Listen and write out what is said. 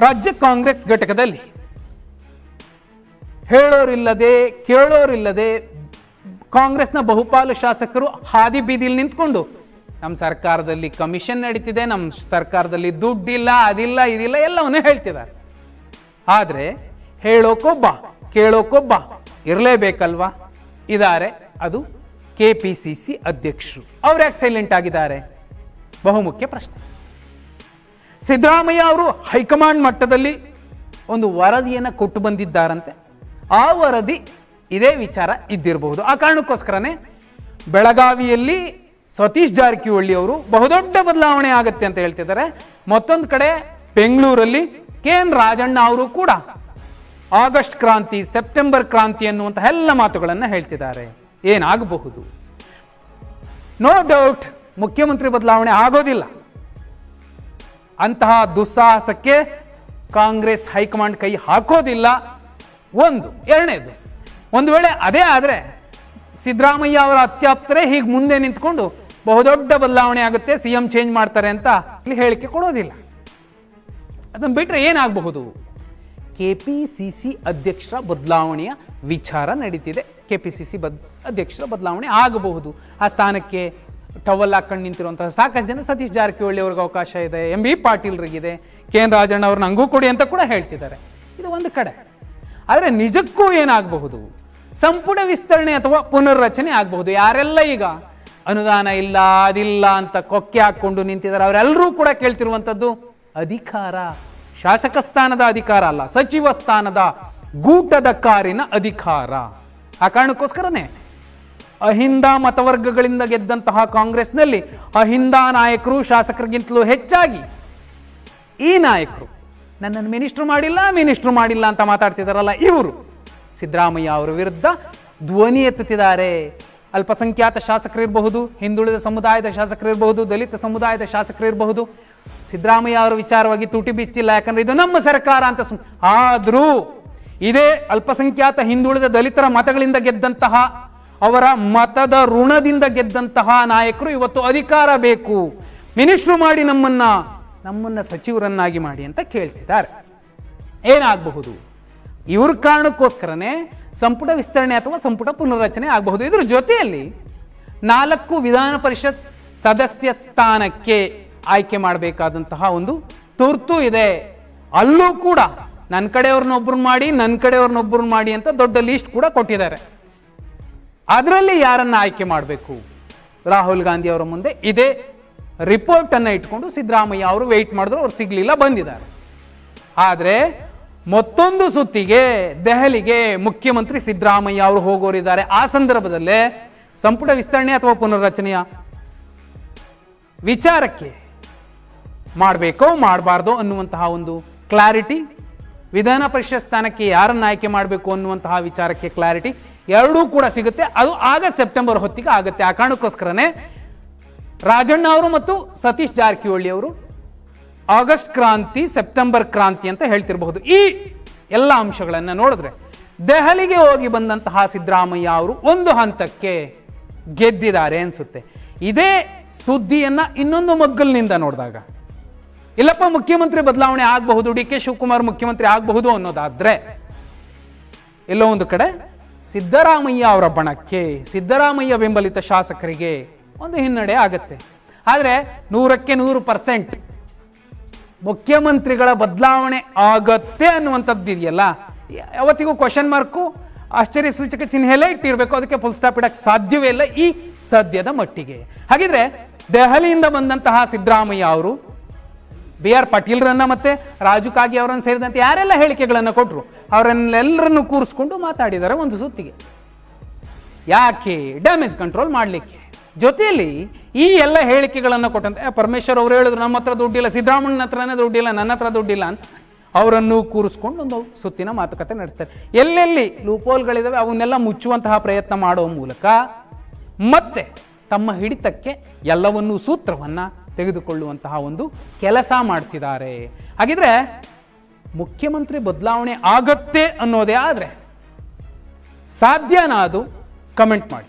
ರಾಜ್ಯ ಕಾಂಗ್ರೆಸ್ ಘಟಕದಲ್ಲಿ ಹೇಳೋರಿಲ್ಲದೆ ಕೇಳೋರಿಲ್ಲದೆ ಕಾಂಗ್ರೆಸ್ನ ಬಹುಪಾಲು ಶಾಸಕರು ಹಾದಿ ಬೀದಿಲಿ ನಿಂತ್ಕೊಂಡು ನಮ್ಮ ಸರ್ಕಾರದಲ್ಲಿ ಕಮಿಷನ್ ನಡೀತಿದೆ, ನಮ್ಮ ಸರ್ಕಾರದಲ್ಲಿ ದುಡ್ಡಿಲ್ಲ, ಅದಿಲ್ಲ, ಇದಿಲ್ಲ ಎಲ್ಲವನ್ನೂ ಹೇಳ್ತಿದ್ದಾರೆ. ಆದರೆ ಹೇಳೋಕೊಬ್ಬ ಕೇಳೋಕೊಬ್ಬ ಇರಲೇಬೇಕಲ್ವಾ? ಇದ್ದಾರೆ, ಅದು KPCC ಅಧ್ಯಕ್ಷರು. ಅವ್ರು ಯಾಕೆ ಸೈಲೆಂಟ್ ಆಗಿದ್ದಾರೆ? ಬಹುಮುಖ್ಯ ಪ್ರಶ್ನೆ. ಸಿದ್ದರಾಮಯ್ಯ ಅವರು ಹೈಕಮಾಂಡ್ ಮಟ್ಟದಲ್ಲಿ ಒಂದು ವರದಿಯನ್ನು ಕೊಟ್ಟು ಬಂದಿದ್ದಾರಂತೆ. ಆ ವರದಿ ಇದೇ ವಿಚಾರ ಇದ್ದಿರಬಹುದು. ಆ ಕಾರಣಕ್ಕೋಸ್ಕರನೇ ಬೆಳಗಾವಿಯಲ್ಲಿ ಸತೀಶ್ ಜಾರಕಿಹೊಳಿ ಅವರು ಬಹುದೊಡ್ಡ ಬದಲಾವಣೆ ಆಗುತ್ತೆ ಅಂತ ಹೇಳ್ತಿದ್ದಾರೆ. ಮತ್ತೊಂದು ಕಡೆ ಬೆಂಗಳೂರಲ್ಲಿ KN ರಾಜಣ್ಣ ಅವರು ಕೂಡ ಆಗಸ್ಟ್ ಕ್ರಾಂತಿ, ಸೆಪ್ಟೆಂಬರ್ ಕ್ರಾಂತಿ ಅನ್ನುವಂತಹ ಎಲ್ಲ ಮಾತುಗಳನ್ನು ಹೇಳ್ತಿದ್ದಾರೆ. ಏನಾಗಬಹುದು? ನೋ ಡೌಟ್ ಮುಖ್ಯಮಂತ್ರಿ ಬದಲಾವಣೆ ಆಗೋದಿಲ್ಲ. ಅಂತಹ ದುಸ್ಸಾಹಸಕ್ಕೆ ಕಾಂಗ್ರೆಸ್ ಹೈಕಮಾಂಡ್ ಕೈ ಹಾಕೋದಿಲ್ಲ. ಎರಡನೇದು, ಒಂದು ವೇಳೆ ಅದೇ ಆದರೆ ಸಿದ್ದರಾಮಯ್ಯ ಅವರ ಅತ್ಯಾಪ್ತರೇ ಹೀಗೆ ಮುಂದೆ ನಿಂತ್ಕೊಂಡು ಬಹುದೊಡ್ಡ ಬದಲಾವಣೆ ಆಗುತ್ತೆ, CM ಚೇಂಜ್ ಮಾಡ್ತಾರೆ ಅಂತ ಇಲ್ಲಿ ಹೇಳಿಕೆ ಕೊಡೋದಿಲ್ಲ. ಅದನ್ನು ಬಿಟ್ಟರೆ ಏನಾಗಬಹುದು? KPCC ಅಧ್ಯಕ್ಷರ ಬದಲಾವಣೆಯ ವಿಚಾರ ನಡೀತಿದೆ. KPCC ಅಧ್ಯಕ್ಷರ ಬದಲಾವಣೆ ಆಗಬಹುದು. ಆ ಸ್ಥಾನಕ್ಕೆ ಟವಲ್ ಹಾಕೊಂಡು ನಿಂತಿರುವಂತಹ ಸಾಕಷ್ಟು ಜನ ಸತೀಶ್ ಜಾರಕಿಹೊಳಿ ಅವ್ರಿಗೆ ಅವಕಾಶ ಇದೆ, MB ಪಾಟೀಲ್ರಿಗಿದೆ, KN ರಾಜಣ್ಣ ಅವ್ರನ್ನ ನಂಗೂ ಕೊಡಿ ಅಂತ ಕೂಡ ಹೇಳ್ತಿದ್ದಾರೆ. ಇದು ಒಂದು ಕಡೆ. ಆದರೆ ನಿಜಕ್ಕೂ ಏನಾಗಬಹುದು? ಸಂಪುಟ ವಿಸ್ತರಣೆ ಅಥವಾ ಪುನರ್ರಚನೆ ಆಗಬಹುದು. ಯಾರೆಲ್ಲ ಈಗ ಅನುದಾನ ಇಲ್ಲ, ಅದಿಲ್ಲ ಅಂತ ಕೊಕ್ಕೆ ಹಾಕೊಂಡು ನಿಂತಿದ್ದಾರೆ ಅವರೆಲ್ಲರೂ ಕೂಡ ಕೇಳ್ತಿರುವಂಥದ್ದು ಅಧಿಕಾರ. ಶಾಸಕ ಸ್ಥಾನದ ಅಧಿಕಾರ ಅಲ್ಲ, ಸಚಿವ ಸ್ಥಾನದ ಗೂಟದ ಕಾರಿನ ಅಧಿಕಾರ. ಆ ಕಾರಣಕ್ಕೋಸ್ಕರನೇ ಅಹಿಂದ ಮತವರ್ಗಗಳಿಂದ ಗೆದ್ದಂತಹ ಕಾಂಗ್ರೆಸ್ನಲ್ಲಿ ಅಹಿಂದ ನಾಯಕರು ಶಾಸಕರಿಗಿಂತಲೂ ಹೆಚ್ಚಾಗಿ ಈ ನಾಯಕರು ನನ್ನನ್ನು ಮಿನಿಸ್ಟ್ರು ಮಾಡಿಲ್ಲ ಅಂತ ಮಾತಾಡ್ತಿದಾರಲ್ಲ, ಇವರು ಸಿದ್ದರಾಮಯ್ಯ ಅವರ ವಿರುದ್ಧ ಧ್ವನಿ ಎತ್ತುತ್ತಿದ್ದಾರೆ. ಅಲ್ಪಸಂಖ್ಯಾತ ಶಾಸಕರಿರಬಹುದು, ಹಿಂದುಳಿದ ಸಮುದಾಯದ ಶಾಸಕರಿರಬಹುದು, ದಲಿತ ಸಮುದಾಯದ ಶಾಸಕರಿರಬಹುದು. ಸಿದ್ದರಾಮಯ್ಯ ಅವರ ವಿಚಾರವಾಗಿ ತುಟಿ ಬಿಚ್ಚಿಲ್ಲ, ಯಾಕಂದ್ರೆ ಇದು ನಮ್ಮ ಸರ್ಕಾರ ಅಂತ. ಆದರೂ ಇದೇ ಅಲ್ಪಸಂಖ್ಯಾತ ಹಿಂದುಳಿದ ದಲಿತರ ಮತಗಳಿಂದ ಗೆದ್ದಂತಹ, ಅವರ ಮತದ ಋಣದಿಂದ ಗೆದ್ದಂತಹ ನಾಯಕರು ಇವತ್ತು ಅಧಿಕಾರ ಬೇಕು, ಮಿನಿಸ್ಟ್ರು ಮಾಡಿ ನಮ್ಮನ್ನ ಸಚಿವರನ್ನಾಗಿ ಮಾಡಿ ಅಂತ ಕೇಳ್ತಿದ್ದಾರೆ. ಏನಾಗಬಹುದು? ಇವ್ರ ಕಾರಣಕ್ಕೋಸ್ಕರನೇ ಸಂಪುಟ ವಿಸ್ತರಣೆ ಅಥವಾ ಸಂಪುಟ ಪುನರ್ರಚನೆ ಆಗಬಹುದು. ಇದ್ರ ಜೊತೆಯಲ್ಲಿ 4 ವಿಧಾನ ಪರಿಷತ್ ಸದಸ್ಯ ಸ್ಥಾನಕ್ಕೆ ಆಯ್ಕೆ ಮಾಡಬೇಕಾದಂತಹ ಒಂದು ತುರ್ತು ಇದೆ. ಅಲ್ಲೂ ಕೂಡ ನನ್ನ ಕಡೆಯವ್ರನ್ನೊಬ್ಬರು ಮಾಡಿ ಅಂತ ದೊಡ್ಡ ಲಿಸ್ಟ್ ಕೂಡ ಕೊಟ್ಟಿದ್ದಾರೆ. ಅದರಲ್ಲಿ ಯಾರನ್ನ ಆಯ್ಕೆ ಮಾಡಬೇಕು? ರಾಹುಲ್ ಗಾಂಧಿ ಅವರ ಮುಂದೆ ಇದೇ ರಿಪೋರ್ಟ್ ಅನ್ನ ಇಟ್ಕೊಂಡು ಸಿದ್ದರಾಮಯ್ಯ ಅವರು ವೆಯ್ಟ್ ಮಾಡಿದ್ರು, ಅವ್ರು ಸಿಗ್ಲಿಲ್ಲ, ಬಂದಿದ್ದಾರೆ. ಆದರೆ ಮತ್ತೊಂದು ಸುತ್ತಿಗೆ ದೆಹಲಿಗೆ ಮುಖ್ಯಮಂತ್ರಿ ಸಿದ್ದರಾಮಯ್ಯ ಅವರು ಹೋಗೋರಿದ್ದಾರೆ. ಆ ಸಂದರ್ಭದಲ್ಲೇ ಸಂಪುಟ ವಿಸ್ತರಣೆ ಅಥವಾ ಪುನರ್ರಚನೆಯ ವಿಚಾರಕ್ಕೆ ಮಾಡಬೇಕೋ ಮಾಡಬಾರ್ದೋ ಅನ್ನುವಂತಹ ಒಂದು ಕ್ಲಾರಿಟಿ, ವಿಧಾನ ಪರಿಷತ್ ಸ್ಥಾನಕ್ಕೆ ಯಾರನ್ನ ಆಯ್ಕೆ ಮಾಡಬೇಕು ಅನ್ನುವಂತಹ ವಿಚಾರಕ್ಕೆ ಕ್ಲಾರಿಟಿ ಎರಡೂ ಕೂಡ ಸಿಗುತ್ತೆ. ಅದು ಆಗಸ್ಟ್ ಸೆಪ್ಟೆಂಬರ್ ಹೊತ್ತಿಗೆ ಆಗುತ್ತೆ. ಆ ಕಾರಣಕ್ಕೋಸ್ಕರನೇ ರಾಜಣ್ಣ ಅವರು ಮತ್ತು ಸತೀಶ್ ಜಾರಕಿಹೊಳಿ ಅವರು ಆಗಸ್ಟ್ ಕ್ರಾಂತಿ, ಸೆಪ್ಟೆಂಬರ್ ಕ್ರಾಂತಿ ಅಂತ ಹೇಳ್ತಿರಬಹುದು. ಈ ಎಲ್ಲ ಅಂಶಗಳನ್ನು ನೋಡಿದ್ರೆ ದೆಹಲಿಗೆ ಹೋಗಿ ಬಂದಂತಹ ಸಿದ್ದರಾಮಯ್ಯ ಅವರು ಒಂದು ಹಂತಕ್ಕೆ ಗೆದ್ದಿದ್ದಾರೆ ಅನ್ಸುತ್ತೆ. ಇದೇ ಸುದ್ದಿಯನ್ನ ಇನ್ನೊಂದು ಮಗ್ಗಲಿನಿಂದ ನೋಡಿದಾಗ ಇಲ್ಲಪ್ಪ ಮುಖ್ಯಮಂತ್ರಿ ಬದಲಾವಣೆ ಆಗಬಹುದು, DK ಶಿವಕುಮಾರ್ ಮುಖ್ಯಮಂತ್ರಿ ಆಗಬಹುದು ಅನ್ನೋದಾದ್ರೆ ಎಲ್ಲೋ ಒಂದು ಕಡೆ ಸಿದ್ದರಾಮಯ್ಯ ಅವರ ಬಣಕ್ಕೆ, ಸಿದ್ದರಾಮಯ್ಯ ಬೆಂಬಲಿತ ಶಾಸಕರಿಗೆ ಒಂದು ಹಿನ್ನಡೆ ಆಗತ್ತೆ. ಆದರೆ 100ಕ್ಕೆ 100% ಮುಖ್ಯಮಂತ್ರಿಗಳ ಬದಲಾವಣೆ ಆಗತ್ತೆ ಅನ್ನುವಂಥದ್ದು ಇದೆಯಲ್ಲ, ಯಾವತ್ತಿಗೂ ಕ್ವಶನ್ ಮಾರ್ಕು, ಆಶ್ಚರ್ಯ ಸೂಚಕ ಚಿಹ್ನೆ ಎಲ್ಲ ಇಟ್ಟಿರಬೇಕು. ಅದಕ್ಕೆ ಫುಲ್ ಸ್ಟಾಪ್ ಇಡಕ್ಕೆ ಸಾಧ್ಯವೇ ಇಲ್ಲ ಈ ಸದ್ಯದ ಮಟ್ಟಿಗೆ. ಹಾಗಿದ್ರೆ ದೆಹಲಿಯಿಂದ ಬಂದಂತಹ ಸಿದ್ದರಾಮಯ್ಯ ಅವರು BR ಪಾಟೀಲ್ರನ್ನ ಮತ್ತೆ ರಾಜು ಕಾಗೆ ಅವರನ್ನು ಸೇರಿದಂತೆ ಯಾರೆಲ್ಲ ಹೇಳಿಕೆಗಳನ್ನು ಕೊಟ್ಟರು ಅವರನ್ನೆಲ್ಲರನ್ನು ಕೂರಿಸ್ಕೊಂಡು ಮಾತಾಡಿದ್ದಾರೆ ಒಂದು ಸುತ್ತಿಗೆ. ಯಾಕೆ? ಡ್ಯಾಮೇಜ್ ಕಂಟ್ರೋಲ್ ಮಾಡಲಿಕ್ಕೆ. ಜೊತೆಯಲ್ಲಿ ಈ ಎಲ್ಲ ಹೇಳಿಕೆಗಳನ್ನು ಕೊಟ್ಟಂತೆ ಪರಮೇಶ್ವರ್ ಅವರು ಹೇಳಿದ್ರು ನಮ್ಮ ಹತ್ರ ದುಡ್ಡಿಲ್ಲ, ಸಿದ್ದರಾಮಯ್ಯನ ಹತ್ರನೇ ದುಡ್ಡಿಲ್ಲ, ನನ್ನ ಹತ್ರ ದುಡ್ಡಿಲ್ಲ ಅಂತ ಅವರನ್ನು ಕೂರಿಸ್ಕೊಂಡು ಒಂದು ಸುತ್ತಿನ ಮಾತುಕತೆ ನಡೆಸ್ತಾರೆ. ಎಲ್ಲೆಲ್ಲಿ ಲೂಪೋಲ್ಗಳಿದಾವೆ ಅವನ್ನೆಲ್ಲ ಮುಚ್ಚುವಂತಹ ಪ್ರಯತ್ನ ಮಾಡೋ ಮೂಲಕ ಮತ್ತೆ ತಮ್ಮ ಹಿಡಿತಕ್ಕೆ ಎಲ್ಲವನ್ನೂ ಸೂತ್ರವನ್ನ ತೆಗೆದುಕೊಳ್ಳುವಂತಹ ಒಂದು ಕೆಲಸ ಮಾಡ್ತಿದ್ದಾರೆ. ಹಾಗಿದ್ರೆ ಮುಖ್ಯಮಂತ್ರಿ ಬದಲಾವಣೆ ಆಗತ್ತೆ ಅನ್ನೋದೇ ಆದ್ರೆ ಸಾಧ್ಯನಾ? ಅದು ಕಮೆಂಟ್ ಮಾಡಿ.